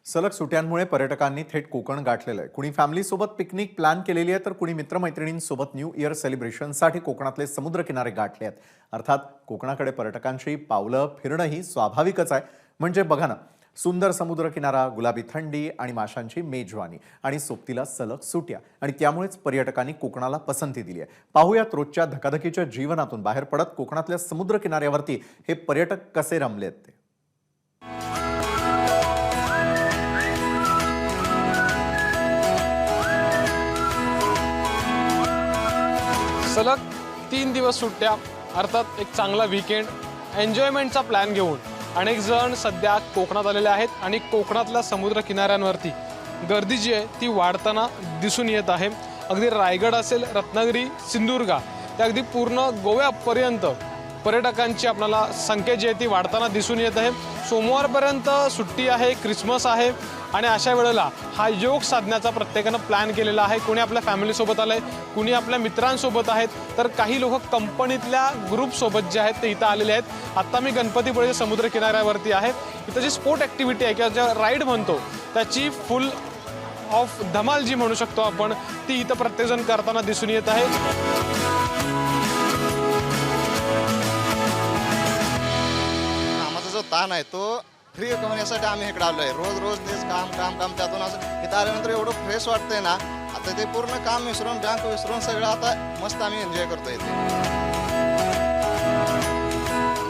सलग सुट्यांमुळे पर्यटकांनी थेट कोकण गाठलेलं आहे. कुणी फॅमिलीसोबत पिकनिक प्लॅन केलेली आहे, तर कुणी मित्रमैत्रिणींसोबत न्यू इयर सेलिब्रेशनसाठी कोकणातले समुद्रकिनारे गाठले आहेत. अर्थात कोकणाकडे पर्यटकांची पावलं फिरणंही स्वाभाविकच आहे. म्हणजे बघा ना, सुंदर समुद्रकिनारा, गुलाबी थंडी आणि माशांची मेजवानी आणि सोबतीला सलग सुट्या, आणि त्यामुळेच पर्यटकांनी कोकणाला पसंती दिली आहे. पाहूयात रोजच्या धकाधकीच्या जीवनातून बाहेर पडत कोकणातल्या समुद्रकिनाऱ्यावरती हे पर्यटक कसे रमलेत ते. सलग 3 दिवस सुट्ट्या, अर्थात एक चांगला वीकेंड, एन्जॉयमेंटचा प्लॅन घेऊन अनेक जण सध्या कोकणात आलेले आहेत आणि कोकणातल्या समुद्र किनाऱ्यांवरती गर्दी जी आहे ती वाढताना दिसून येत आहे. अगदी रायगड असेल, रत्नागिरी, सिंधुदुर्ग, त्या अगदी पूर्ण गोव्यापर्यंत पर्यटकांची आपल्याला संख्या जी आहे ती वाढताना दिसून येत आहे. सोमवारपर्यंत सुट्टी आहे, क्रिसमस आहे आणि अशा वेळेला हा योग साधण्याचा प्रत्येकानं प्लॅन केलेला आहे. कोणी आपल्या फॅमिलीसोबत आलं आहे, कुणी आपल्या मित्रांसोबत आहेत, तर काही लोक कंपनीतल्या ग्रुपसोबत जे आहेत ते इथं आलेले आहेत. आत्ता मी गणपतीपुळेच्या समुद्र किनाऱ्यावरती आहे. इथं जी स्पोर्ट ॲक्टिव्हिटी आहे किंवा ज्या राईड म्हणतो त्याची फुल ऑफ धमाल जी म्हणू शकतो आपण, ती इथं प्रत्येकजण करताना दिसून येत आहे. जो ताण आहे तो फ्री करण्यासाठी आम्ही इकडे आलो आहे. रोज रोज तेच काम काम काम त्यातून असं इथं आल्यानंतर एवढं फ्रेश वाटतंय ना. आता ते पूर्ण काम विसरून, बँक विसरून सगळं आता मस्त आम्ही एन्जॉय करतोय.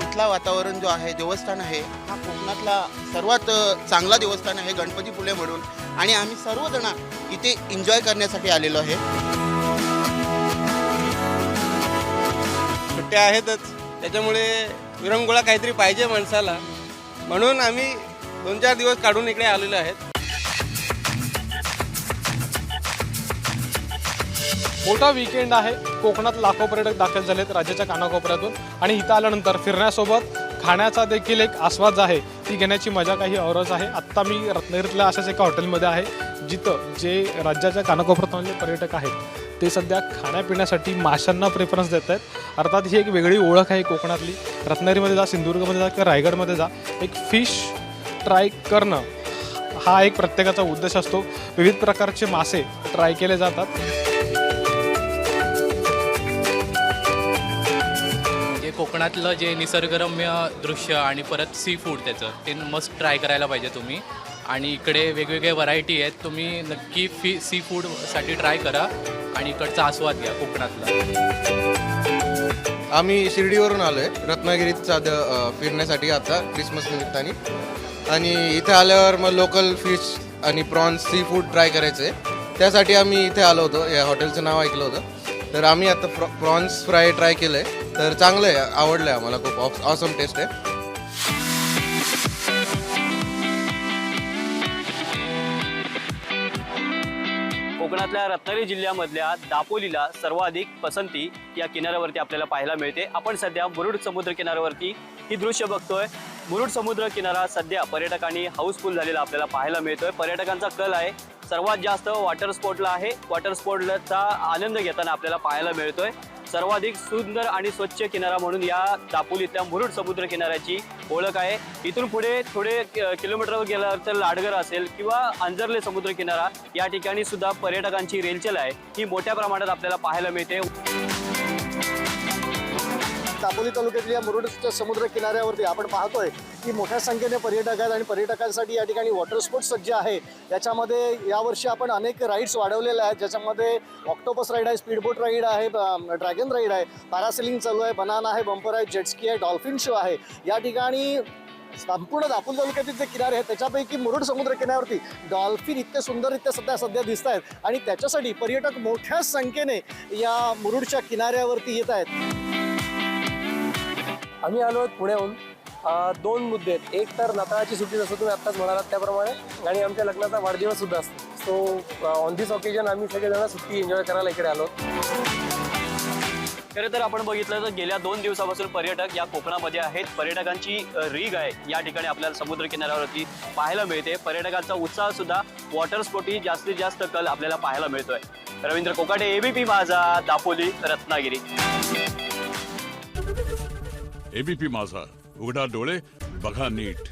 इथला वातावरण जो आहे, देवस्थान आहे, हा कोकणातला सर्वात चांगला देवस्थान आहे गणपतीपुळे म्हणून, आणि आम्ही सर्वजण इथे एन्जॉय करण्यासाठी आलेलो आहे. सुट्ट्या आहेतच, त्याच्यामुळे विरंगुळा काहीतरी पाहिजे माणसाला, म्हणून आम्ही 2-4 दिवस काढून इकडे आलेलो आहेत. मोठा वीकेंड आहे. कोकणात लाखो पर्यटक दाखल झालेत राज्याच्या कानाकोपऱ्यातून, आणि इथं आल्यानंतर फिरण्यासोबत खाण्याचा देखील एक आस्वाद आहे ती घेण्याची मजा काही औरच आहे. आत्ता मी रत्नागिरीतल्या अशाच एका हॉटेलमध्ये आहे, जिथं जे राज्याच्या कानाकोपऱ्यातले पर्यटक आहेत ते सध्या खाण्यापिण्यासाठी माशांना प्रेफरन्स देत आहेत. अर्थात ही एक वेगळी ओळख आहे कोकणातली. रत्नागिरीमध्ये जा, सिंधुदुर्गमध्ये जा किंवा रायगडमध्ये जा, एक फिश ट्राय करणं हा एक प्रत्येकाचा उद्देश असतो. विविध प्रकारचे मासे ट्राय केले जातात. कोकणातलं जे निसर्गरम्य दृश्य आणि परत सी फूड त्याचं ते मस्ट ट्राय करायला पाहिजे तुम्ही. आणि इकडे वेगवेगळे व्हरायटी आहेत, तुम्ही नक्की सी फूडसाठी ट्राय करा आणि इकडचा आस्वाद घ्या कोकणातला. आम्ही शिर्डीवरून आलो आहे रत्नागिरीत फिरण्यासाठी आता क्रिसमस निमित्ताने, आणि इथे आल्यावर मग लोकल फिश आणि प्रॉन्स सी फूड ट्राय करायचं आहे. त्यासाठी आम्ही इथे आलो होतो. या हॉटेलचं नाव ऐकलं होतं, तर आम्ही आता प्रॉन्स फ्राय ट्राय केलं आहे. तर चांगलं आहे, आवडलं आहे आम्हाला, खूप ऑसम टेस्ट आहे. कोकणातल्या रत्नागिरी जिल्ह्यामधल्या दापोलीला सर्वाधिक पसंती या किनाऱ्यावरती आपल्याला पाहायला मिळते. आपण सध्या मुरुड समुद्र किनाऱ्यावरती ही दृश्य बघतोय. मुरुड समुद्र किनारा सध्या पर्यटकांनी हाऊसफुल झालेला आपल्याला पाहायला मिळतोय. पर्यटकांचा कल आहे सर्वात जास्त वॉटर स्पोर्टला आहे. वॉटर स्पोर्टचा आनंद घेताना आपल्याला पाहायला मिळतोय. सर्वाधिक सुंदर आणि स्वच्छ किनारा म्हणून या दापोलीतल्या मुरुड समुद्र किनाऱ्याची ओळख आहे. इथून पुढे थोडे किलोमीटरवर गेल्यावर तर लाडगर असेल किंवा अंजर्ले समुद्र किनारा, या ठिकाणी सुद्धा पर्यटकांची रेलचेल आहे ही मोठ्या प्रमाणात आपल्याला पाहायला मिळते. दापोली तालुक्यातल्या मुरुड समुद्र किनाऱ्यावरती आपण पाहतोय की मोठ्या संख्येने पर्यटक आहेत, आणि पर्यटकांसाठी या ठिकाणी वॉटर स्पोर्ट्स सज्ज आहे. याच्यामध्ये यावर्षी आपण अनेक राईड्स वाढवलेल्या आहेत, ज्याच्यामध्ये ऑक्टोपस राईड आहे, स्पीडबोट राईड आहे, ड्रॅगन राईड आहे, पॅरासेलिंग चालू आहे, बनाना आहे, बंपर आहे, जेटस्की आहे, डॉल्फिन शो आहे. या ठिकाणी संपूर्ण दापोली तालुक्यातील जे किनारे आहेत त्याच्यापैकी मुरुड समुद्र किनाऱ्यावरती डॉल्फिन इतके सुंदररित्या सध्या दिसत आहेत, आणि त्याच्यासाठी पर्यटक मोठ्या संख्येने या मुरुडच्या किनाऱ्यावरती येत आहेत. आम्ही आलो आहोत पुण्याहून. 2 मुद्दे आहेत. एक तर नाताळाची सुट्टी, जसं तुम्ही आत्ताच म्हणालात त्याप्रमाणे, आणि आमच्या लग्नाचा वाढदिवस सुद्धा असतो. सो ऑन दिस ऑकेजन आम्ही सगळेजण सुट्टी एन्जॉय करायला इकडे आलो. खरं तर आपण बघितलं तर गेल्या 2 दिवसापासून पर्यटक या कोकणामध्ये आहेत. पर्यटकांची रीग आहे या ठिकाणी आपल्याला समुद्र किनाऱ्यावरती पाहायला मिळते. पर्यटकांचा उत्साह सुद्धा वॉटर स्पोर्टही जास्तीत जास्त कल आपल्याला पाहायला मिळतोय. रवींद्र कोकाटे, ABP माझा, दापोली, रत्नागिरी. ABP माझा, उघडा डोळे बघा नीट.